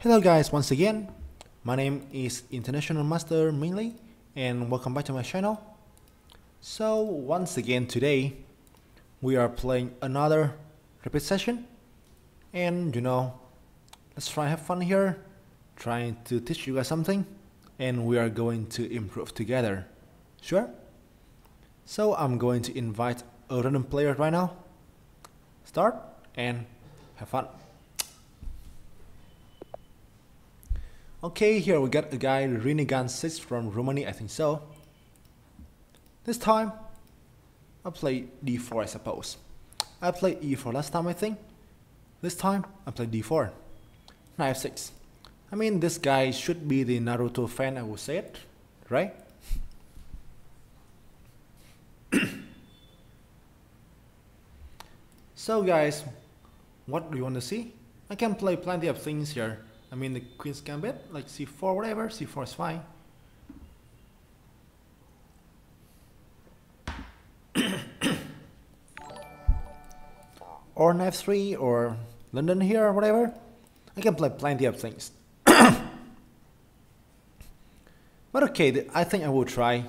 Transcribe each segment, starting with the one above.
Hello guys, once again, my name is International Master Minh and welcome back to my channel. So once again today, we are playing another repeat session and let's try and have fun here, trying to teach you guys something and we are going to improve together. Sure? So I'm going to invite a random player right now. Start and have fun. Okay, here we got a guy, Renegan 6 from Romania, I think so. This time, I play d4, I suppose. I played e4 last time, I think. This time, I play d4. Knight f6. I mean, this guy should be the Naruto fan, I would say it, right? So guys, what do you want to see? I can play plenty of things here. I mean the Queen's Gambit, like c4, whatever, c4 is fine. Or knight f3, or London here, or whatever. I can play plenty of things. But okay, I think I will try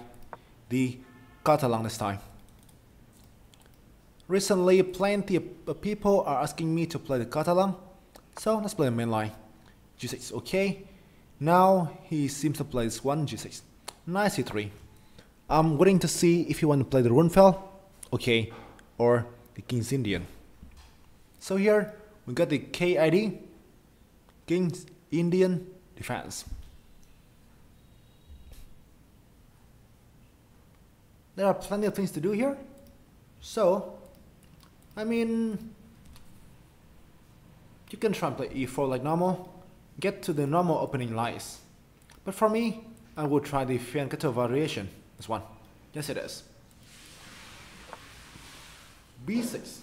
the Catalan this time. Recently, plenty of people are asking me to play the Catalan, so let's play the main line. g6, okay. Now he seems to play this one, g6. Knight c3. I'm waiting to see if you want to play the Rundfell, okay, or the King's Indian. So here we got the KID, King's Indian defense. There are plenty of things to do here, so I mean you can try and play e4 like normal, get to the normal opening lines. But for me, I will try the fianchetto variation, this one. Yes it is. b6.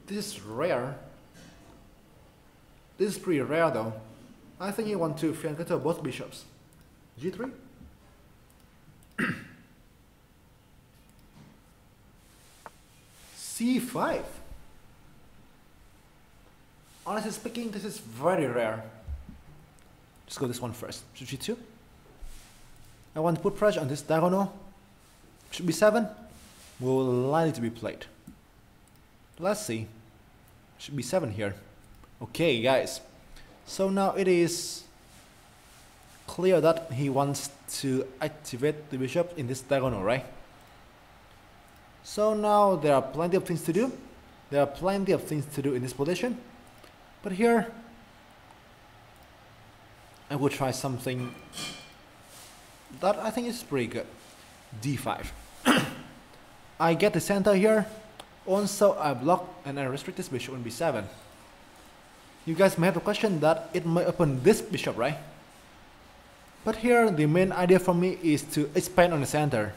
This is rare. This is pretty rare though. I think you want to fianchetto both bishops. g3. c5. Honestly speaking, this is very rare. Just go this one first. g2. I want to put pressure on this diagonal. Should be 7. Will likely to be played. Let's see. Should be 7 here. Okay, guys. So now it is clear that he wants to activate the bishop in this diagonal, right? So now there are plenty of things to do. There are plenty of things to do in this position. But here, I will try something that I think is pretty good. d5. I get the center here. Also, I block and I restrict this bishop on b7. You guys may have a question that it might open this bishop, right? But here, the main idea for me is to expand on the center.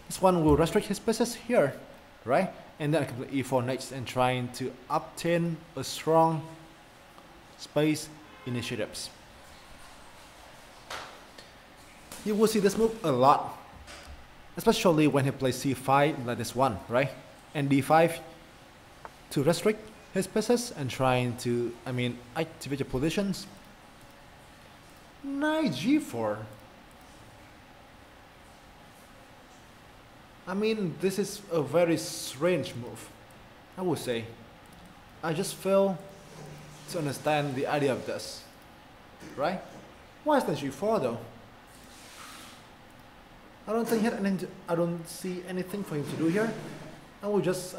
This one will restrict his pieces here, right? And then I can play e4 next and trying to obtain a strong space initiatives. You will see this move a lot, especially when he plays c5 like this one, right? And d5 to restrict his pieces and trying to, activate your positions. Knight g4. This is a very strange move, I would say. I just fail to understand the idea of this, right? Why is that g4 though? I don't see anything for him to do here. I will just,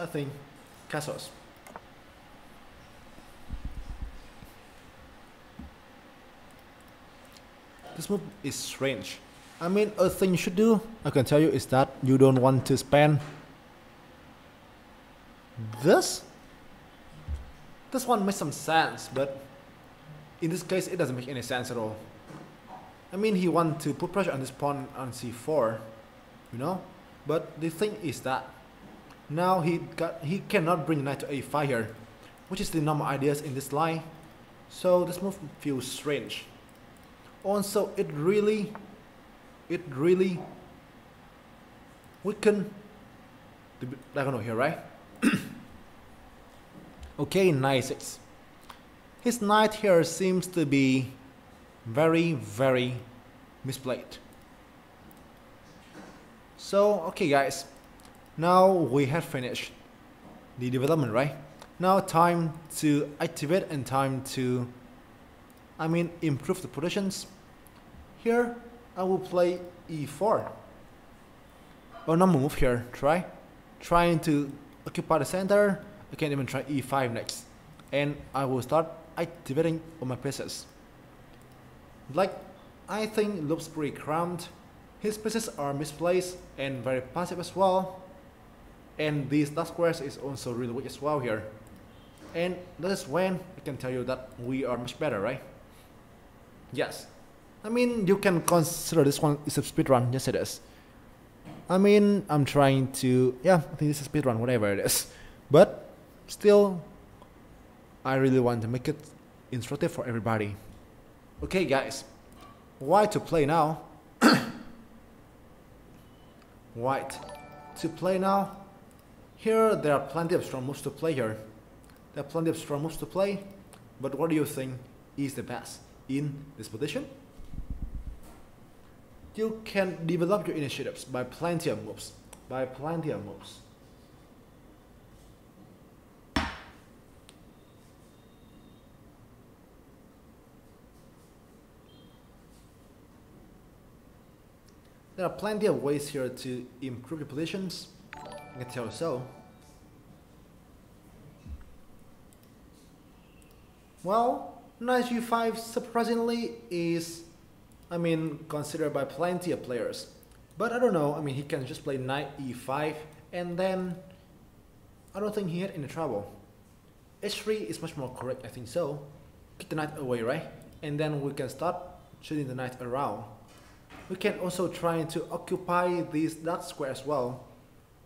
castles. This move is strange. A thing you should do, I can tell you, is that you don't want to spend this. This one makes some sense, but in this case, it doesn't make any sense at all. He wants to put pressure on this pawn on c4, But the thing is that now he cannot bring knight to a5 here, which is the normal ideas in this line. So this move feels strange. Also, it really weaken the diagonal here, right? Okay, knight 6. His knight here seems to be very misplayed. So, okay guys, now we have finished the development, right? Now time to activate and time to, improve the positions. Here, I will play e4. Oh, normal move here, trying to occupy the center. I can even try e5 next. And I will start activating all my pieces. Like, I think looks pretty cramped. His pieces are misplaced and very passive as well. And these dark squares is also really weak as well here. And that is when I can tell you that we are much better, right? Yes. You can consider this one is a speedrun. Yes, it is. I'm trying to, I think this is speedrun, whatever it is. But still, I really want to make it instructive for everybody. Okay, guys. White to play now. White to play now. Here, there are plenty of strong moves to play here. There are plenty of strong moves to play. But what do you think is the best in this position? You can develop your initiatives by plenty of moves. There are plenty of ways here to improve your positions. I can tell you so. Well, knight g5 surprisingly is, considered by plenty of players. But I don't know, he can just play knight e5 and then I don't think he had any trouble. h3 is much more correct, I think so. Kick the knight away, right? And then we can start shooting the knight around. We can also try to occupy this dark square as well,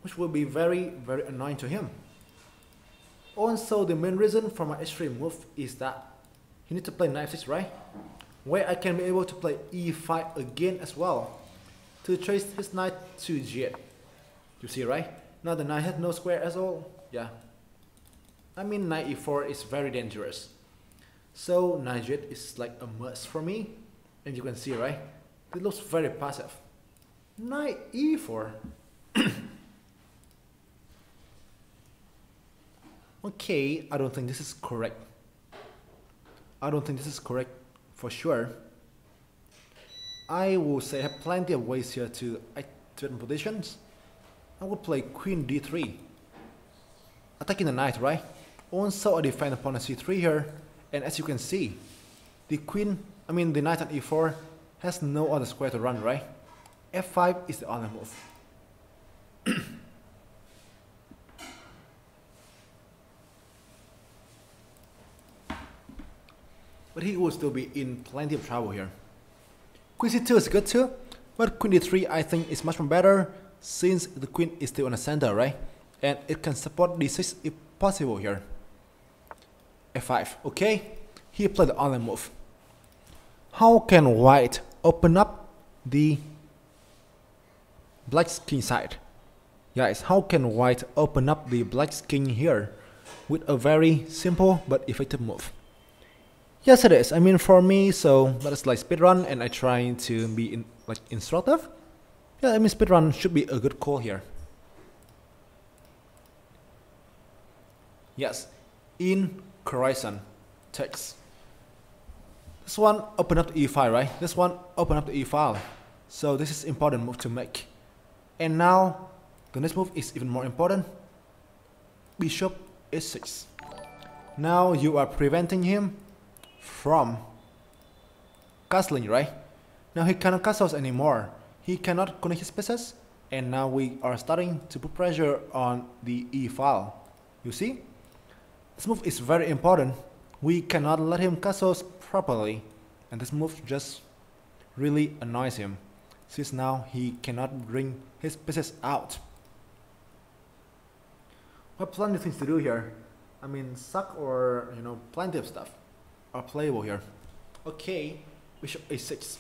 which will be very annoying to him. Also, the main reason for my h3 move is that he needs to play knight f6, right? Where I can be able to play e5 again as well, to chase his knight to g8. You see, right? Now the knight has no square at all. Yeah. Knight e4 is very dangerous. So knight g8 is like a must for me. And you can see, right? It looks very passive. Knight e4. Okay, I don't think this is correct. For sure. I will say I have plenty of ways here to activate positions. I will play queen d3. Attacking the knight, right? Also I defend opponent c3 here. And as you can see, the knight on e4 has no other square to run, right? f5 is the only move. But he will still be in plenty of trouble here. Queen c2 is good too, but queen d3 I think is much more better since the queen is still on the center, right? And it can support d6 if possible here. f5, okay? He played the only move. How can white open up the black's king side? Guys, how can white open up the black's king here with a very simple but effective move? Yes, it is. For me, so that is like speedrun, and I try to be instructive. Yeah, speedrun should be a good call here. Yes, in Horizon text. This one open up the e file, right? This one open up the e file. So this is important move to make. And now the next move is even more important. Bishop h6. Now you are preventing him from castling, right? Now he cannot castle anymore. He cannot connect his pieces, and now we are starting to put pressure on the e file. You see? This move is very important. We cannot let him castle properly, and this move just really annoys him, since now he cannot bring his pieces out. We have plenty of things to do here. Suck or plenty of stuff are playable here. Okay, bishop a6.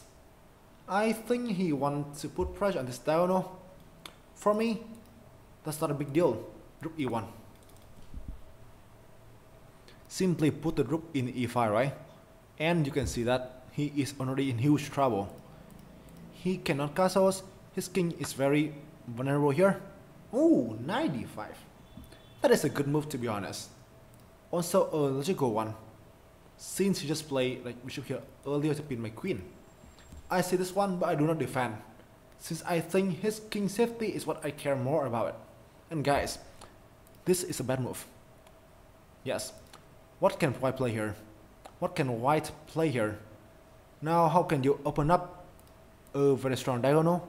I think he wants to put pressure on this diagonal. For me, that's not a big deal. Rook e1. simply put the rook in e5, right? And you can see that he is already in huge trouble. He cannot castles. His king is very vulnerable here. Oh, knight d5. That is a good move, to be honest. Also a logical one, since he just played like bishop here earlier to pin my queen. I see this one, but I do not defend, since I think his king safety is what I care more about it. And guys, this is a bad move. Yes. What can white play here? What can white play here? Now how can you open up a very strong diagonal?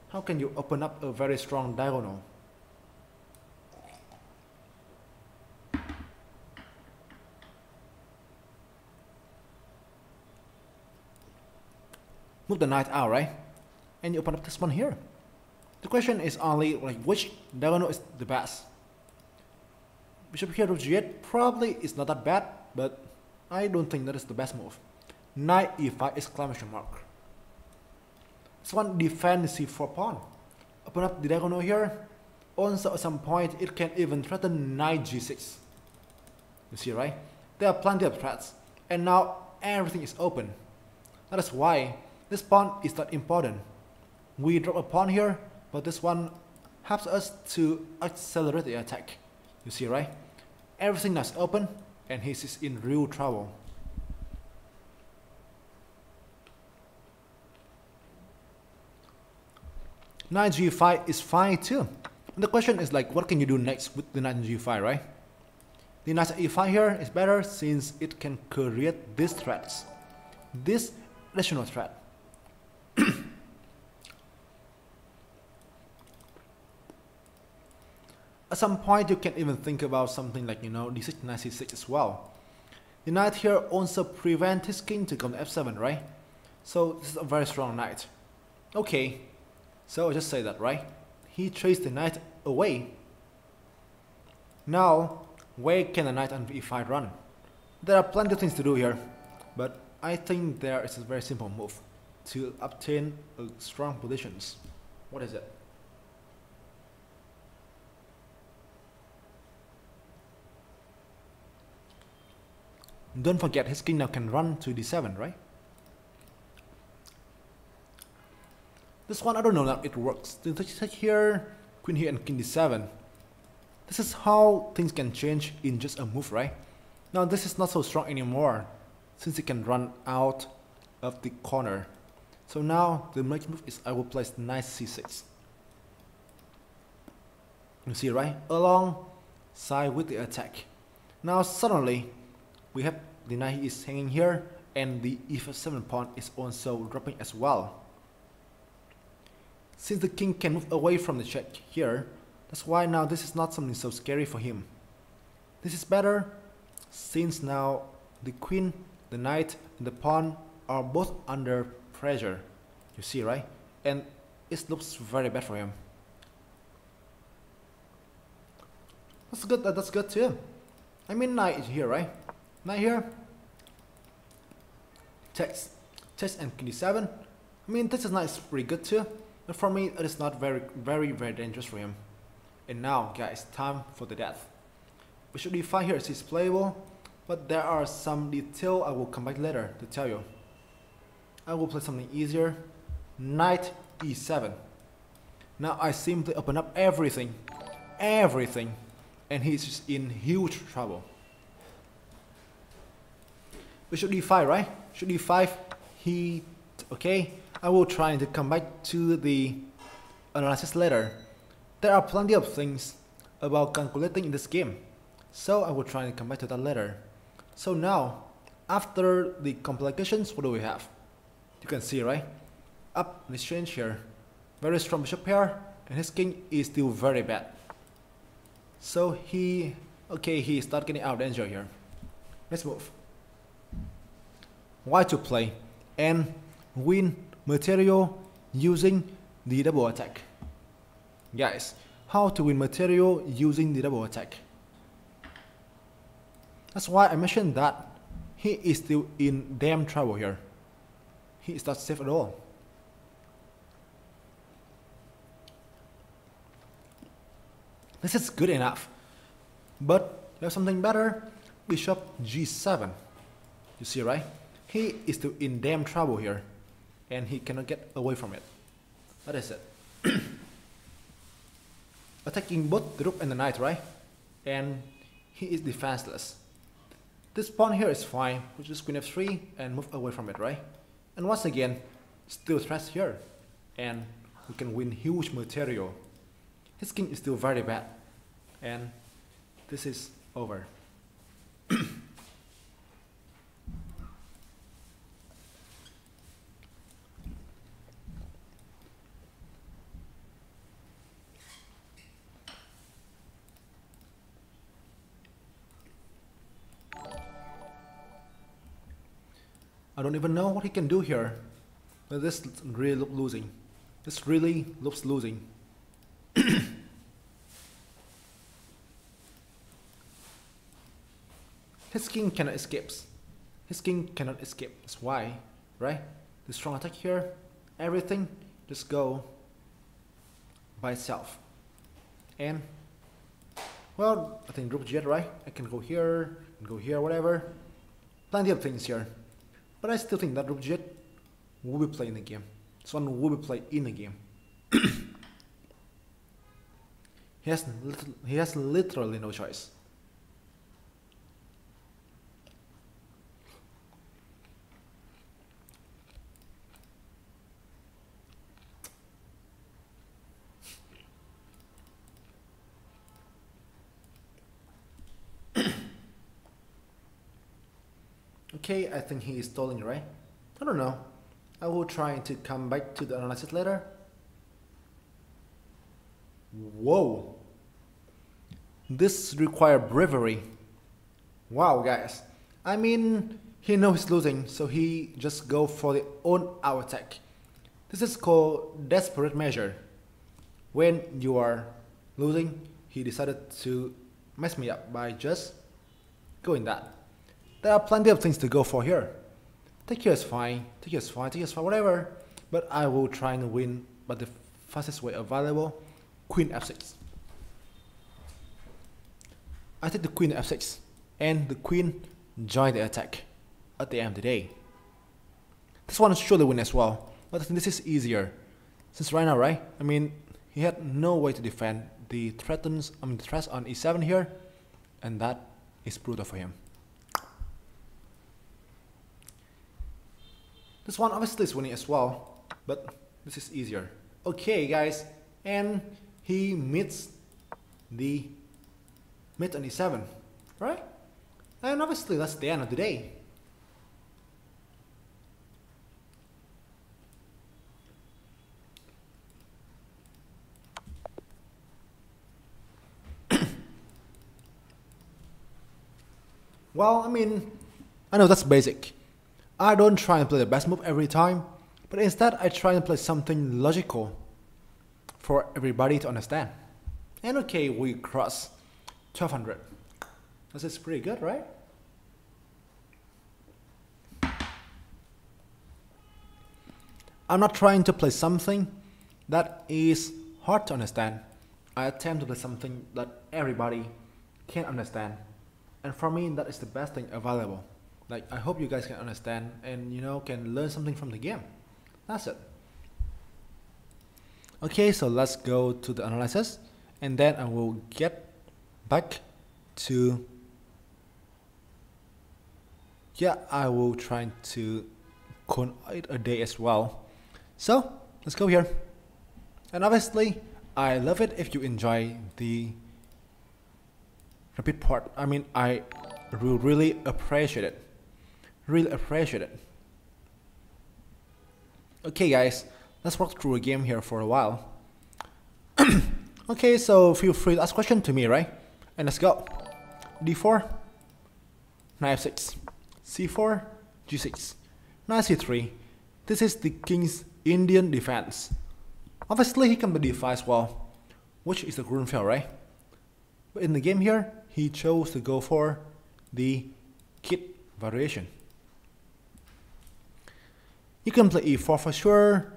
How can you open up a very strong diagonal? Move the knight out, right? And you open up this one here. The question is only like which diagonal is the best. Bishop here to g8 probably is not that bad, but I don't think that is the best move. Knight e5 exclamation mark. This one defend the c4 pawn. Open up the diagonal here. Also at some point it can even threaten knight g6. You see, right? There are plenty of threats, and now everything is open. That is why this pawn is not important. We drop a pawn here, but this one helps us to accelerate the attack. You see, right? Everything is open, and he is in real trouble. Knight g5 is fine too. And the question is like, what can you do next with the knight g5, right? The knight e5 here is better since it can create these threats. This additional threat. At some point you can even think about something like, d6, knight c6 as well. The knight here also prevents his king to come to f7, right? So this is a very strong knight. Okay, so I'll just say that, right? He traced the knight away. Now, where can the knight on e5 run? There are plenty of things to do here, but I think there is a very simple move to obtain strong positions. What is it? Don't forget his king now can run to d7, right? This one I don't know how it works. Take here, queen here and king d7. This is how things can change in just a move, right? Now this is not so strong anymore, since it can run out of the corner. So now the next move is I will place knight c6. You see, right? Alongside with the attack. Now suddenly we have the knight is hanging here, and the e7 pawn is also dropping as well. Since the king can move away from the check here, that's why now this is not something so scary for him. This is better since now the queen, the knight, and the pawn are both under pressure. You see, right? And it looks very bad for him. That's good. That's good too. I mean, knight here, right? Knight here. Takes and king d7. I mean, this is knight is pretty good too. But for me, it is not very dangerous for him. And now, guys, time for the death. Bishop d5 here is playable, but there are some detail I will come back later to tell you. I will play something easier. Knight e7. Now I simply open up everything, and he's just in huge trouble. Bishop d5, right? Bishop d5, okay. I will try to come back to the analysis later. There are plenty of things about calculating in this game, so I will try to come back to that later. So now, after the complications, what do we have? You can see, right? Up in exchange here, very strong bishop pair, and his king is still very bad. So he start getting out of danger here. Let's move. Why to play and win material using the double attack. Guys, how to win material using the double attack. That's why I mentioned that he is still in damn trouble here. He is not safe at all. This is good enough, but there's something better. bishop g7. You see, right? He is still in damn trouble here, and he cannot get away from it. That is it. Attacking both the rook and the knight, right? And he is defenseless. This pawn here is fine, which is queen f3 and move away from it, right? And once again, still threats here, and we can win huge material. His king is still very bad, and this is over. I don't even know what he can do here, but this really looks losing. This really looks losing. His king cannot escape. His king cannot escape. That's why, right? The strong attack here, everything just go by itself. And well, I think rook jet, right? I can go here, whatever. Plenty of things here. But I still think that rook jet will be played in the game. This one will be played in the game. He has literally no choice. Okay, I think he is stalling, right? I don't know. I will try to come back to the analysis later. Whoa. This requires bravery. Wow, guys. I mean, he knows he's losing, so he just go for the own out attack. This is called desperate measure. When you are losing, he decided to mess me up by just going that. There are plenty of things to go for here. Take here is fine, take here is fine, take here is fine, whatever. But I will try and win by the fastest way available. Queen f6. I take the queen f6, and the queen join the attack at the end of the day. This one surely win as well, but I think this is easier. Since right now, right? I mean, he had no way to defend the threats on e7 here, and that is brutal for him. This one obviously is winning as well, but this is easier. Okay, guys, and he meets the mate on e7, right? And obviously that's the end of the day. Well, I mean, I know that's basic. I don't try and play the best move every time, but instead I try and play something logical for everybody to understand. And okay, we cross 1200. This is pretty good, right? I'm not trying to play something that is hard to understand. I attempt to play something that everybody can understand. And for me, that is the best thing available. Like, I hope you guys can understand and, you know, can learn something from the game. That's it. Okay, so let's go to the analysis, and then I will get back to, I will try to call it a day as well. So let's go here. And obviously, I love it if you enjoy the repeat part. I mean, I will really appreciate it. Really appreciate it. Okay, guys, let's walk through a game here for a while. Okay, so feel free to ask question to me, right? And let's go. d4, knight f6, c4, g6, knight c3. This is the king's Indian defense. Obviously, he can play d5 as well, which is the Grunfeld, right? But in the game here, he chose to go for the kit variation. You can play e4 for sure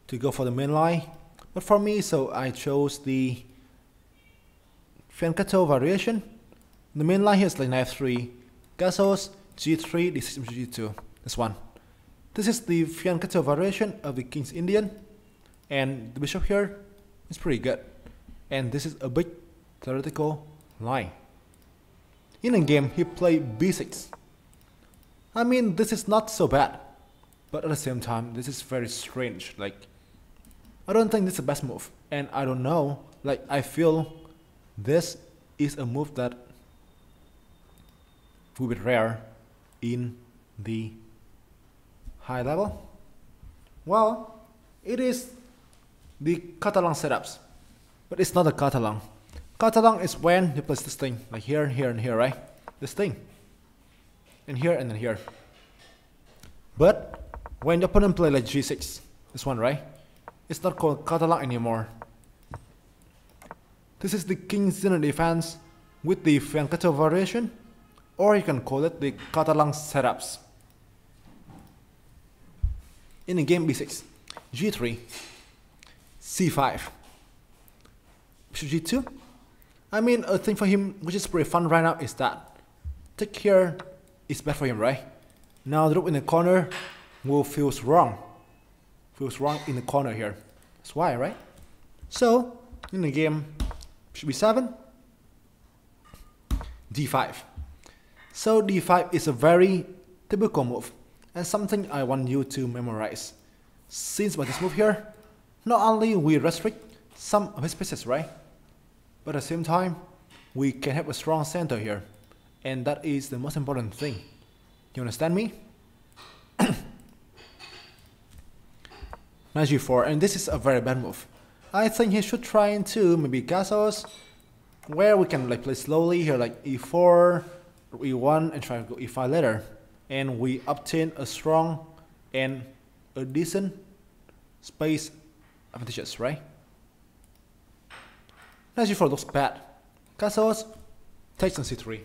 to go for the main line, but for me, so I chose the Fiancato variation. The main line here is like knight f3, castles, g3, d6, g2. This one. This is the fianchetto variation of the King's Indian, and the bishop here is pretty good. And this is a big theoretical lie. In a game, he played b6. I mean, this is not so bad, but at the same time, this is very strange. Like, I don't think this is the best move, and I don't know. Like, I feel this is a move that will be rare in the high level. Well, it is the Catalan setups, but it's not a Catalan. Catalan is when you place this thing, like here, here, and here, right? This thing. And here, and then here. But when the opponent play like g6, this one, right? It's not called Catalan anymore. This is the King's Dinner defense with the fianchetto variation, or you can call it the Catalan setups. In the game b6, g3, c5, bishop g2. I mean, a thing for him which is pretty fun right now is that take here is bad for him, right? Now the rook in the corner will feels wrong. Feels wrong in the corner here. That's why, right? So in the game, bishop b7, d5. So d5 is a very typical move and something I want you to memorize. Since by this move here, not only we restrict some of his pieces, right? But at the same time, we can have a strong center here. And that is the most important thing. You understand me? Knight g4, and this is a very bad move. I think he should try into maybe castles, where we can like play slowly here, like e4, e1, and try to go e5 later. And we obtain a strong and a decent space advantages, right? Knight g4 looks bad. Castles takes on c3.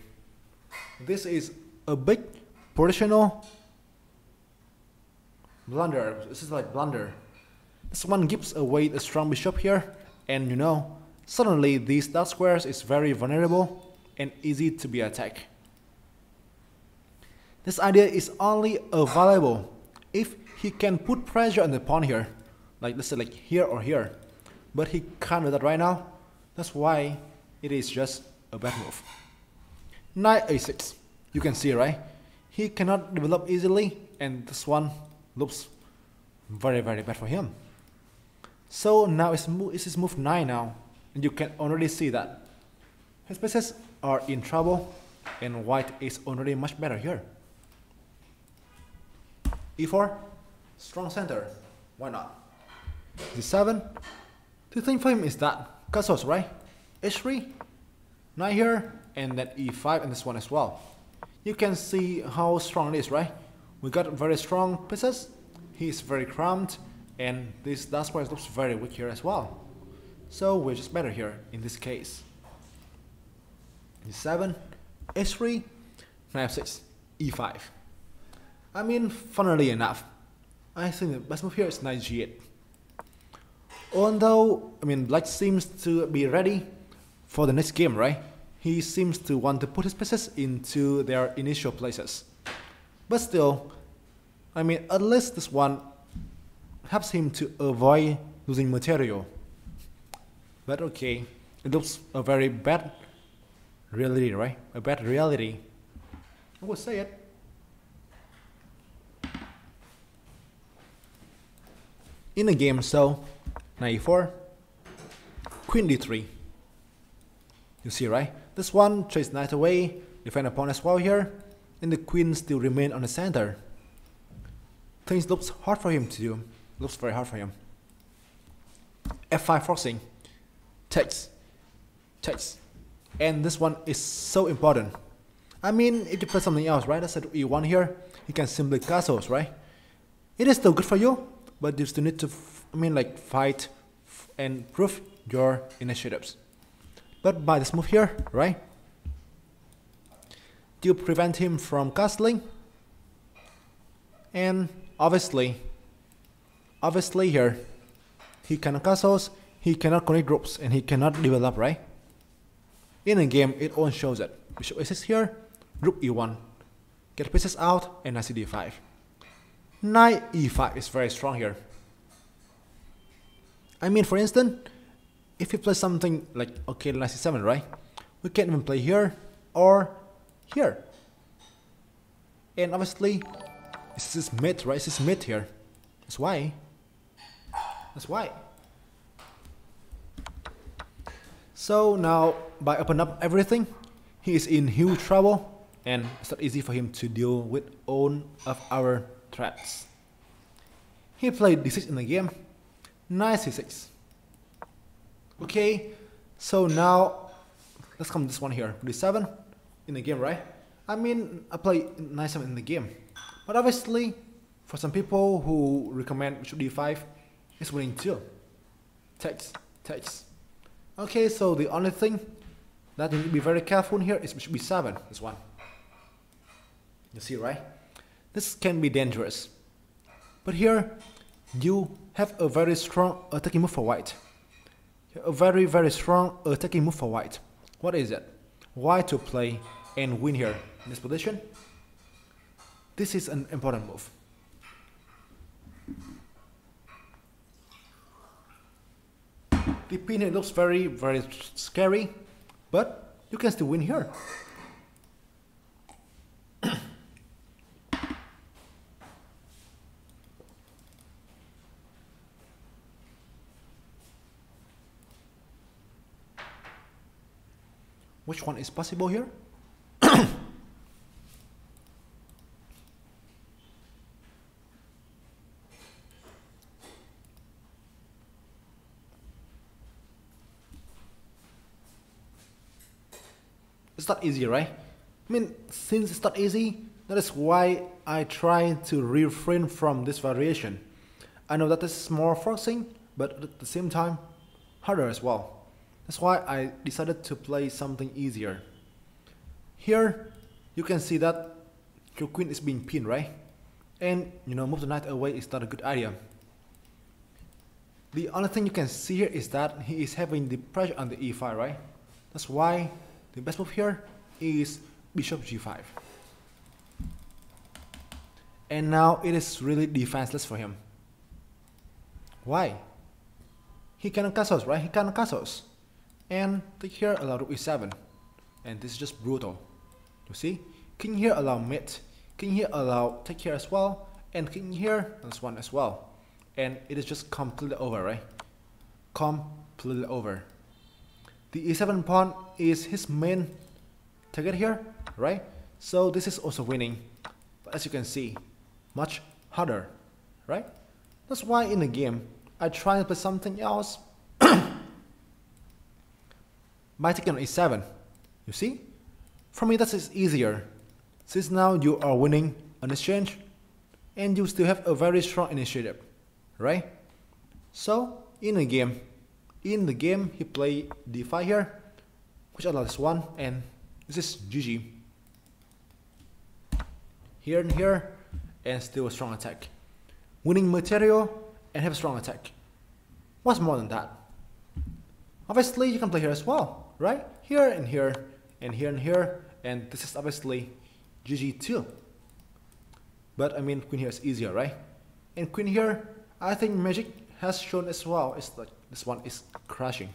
This is a big positional blunder. This is like blunder. This one gives away a strong bishop here, and you know, suddenly these dark squares is very vulnerable and easy to be attacked. This idea is only available if he can put pressure on the pawn here, like let's say like here or here, but he can't do that right now. That's why it is just a bad move. Knight a6, you can see, right? He cannot develop easily, and this one looks very bad for him. So now it's his move 9 now, and you can already see that his pieces are in trouble, and white is already much better here. e4, strong center, why not? d7, the thing for him is that castles, right? h3, knight here, and then e5 and this one as well. You can see how strong it is, right? We got very strong pieces, he is very cramped, and this dark square looks very weak here as well. So we're just better here in this case. e7, h3, knight f6, e5. I mean, funnily enough, I think the best move here is knight g8. Although, I mean, black seems to be ready for the next game, right? He seems to want to put his pieces into their initial places. But still, I mean, at least this one helps him to avoid losing material. But okay, it looks a very bad reality, right? A bad reality. I would say it. In the game, so knight e4, queen d3. You see, right? This one chase knight away, defend a pawn as well here, and the queen still remain on the center. Things looks hard for him to do. Looks very hard for him. f5 forcing, takes, and this one is so important. I mean, if you play something else, right? Let's say e1 here, you can simply castles, right? It is still good for you, but you still need to, fight and prove your initiatives. But by this move here, right? You prevent him from castling, and obviously here, he cannot castles, he cannot connect groups, and he cannot develop, right? In a game, it all shows it. Bishop a6 here, rook e1. get pieces out, and knight d5. Knight e5 is very strong here. I mean, for instance, if you play something like, okay, knight c7, right? We can even play here or here. And obviously, this is mid, right? This is mid here. That's why. That's why. So now, by opening up everything, he is in huge trouble, and it's not easy for him to deal with all of our threats. He played d6 in the game, knight c6. Okay, so now let's come to this one here, d7 in the game, right? I mean, I play knight 7 in the game, but obviously, for some people who recommend bishop d5, it's winning too. Takes. Okay, so the only thing that you need to be very careful here is bishop b7, this one. You see, right? This can be dangerous. But here, you have a very strong attacking move for white. A very, very strong attacking move for white. What is it? Why to play and win here in this position? This is an important move. The pin here looks very, very scary, but you can still win here. Which one is possible here? It's not easy, right? I mean, since it's not easy, that is why I try to refrain from this variation. I know that this is more forcing, but at the same time, harder as well. That's why I decided to play something easier. Here, you can see that your queen is being pinned, right? And, move the knight away is not a good idea. The only thing you can see here is that he is having the pressure on the e5, right? That's why the best move here is bishop g5. And now it is really defenseless for him. Why? He cannot castles, right? He cannot castles. And take here allow rook e7. And this is just brutal. You see? King here allow mate. King here allow take here as well. And king here, this one as well. And it is just completely over, right? Completely over. The e7 pawn is his main target here, right? So this is also winning. But as you can see, much harder, right? That's why in the game, I try to play something else by taking on e7. You see? For me, that is easier. Since now you are winning an exchange, and you still have a very strong initiative, right? So, in the game, he played d5 here, which allows this one, and this is GG. Here and here, and still a strong attack. Winning material and have a strong attack. What's more than that? Obviously, you can play here as well, right? Here and here, and here and here, and this is obviously GG too. But I mean, queen here is easier, right? And queen here, I think Magic has shown as well, is like this one is crashing.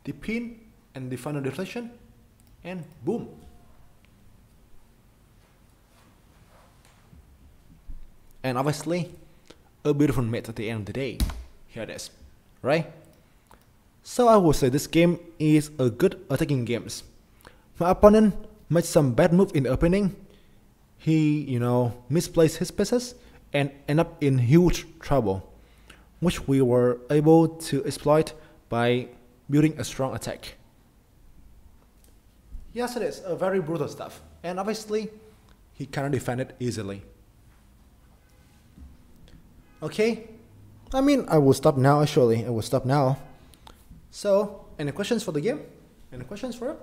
The pin and the final deflection, and boom. And obviously, a beautiful mate at the end of the day. Here it is, right? So I would say this game is a good attacking game. My opponent made some bad move in the opening. He, misplaced his pieces and ended up in huge trouble, which we were able to exploit by building a strong attack. Yes, it is a very brutal stuff, and obviously, he cannot defend it easily. Okay, I mean, I will stop now. Actually, I will stop now. So, any questions for the game? Any questions for it?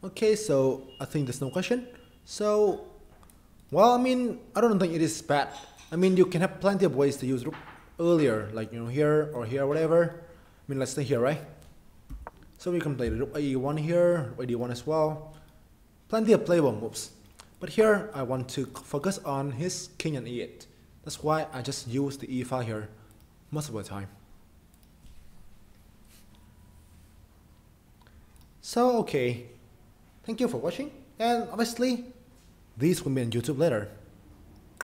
Okay, so I think there's no question. So, well, I mean, I don't think it is bad. I mean, you can have plenty of ways to use rook earlier, like, you know, here or here, whatever. I mean, let's stay here, right? So we can play the rook e1 here, rook e1 as well. Plenty of playable moves. But here, I want to focus on his king and e8. That's why I just use the e file here most of the time. So, okay. Thank you for watching, and obviously, these will be on YouTube later.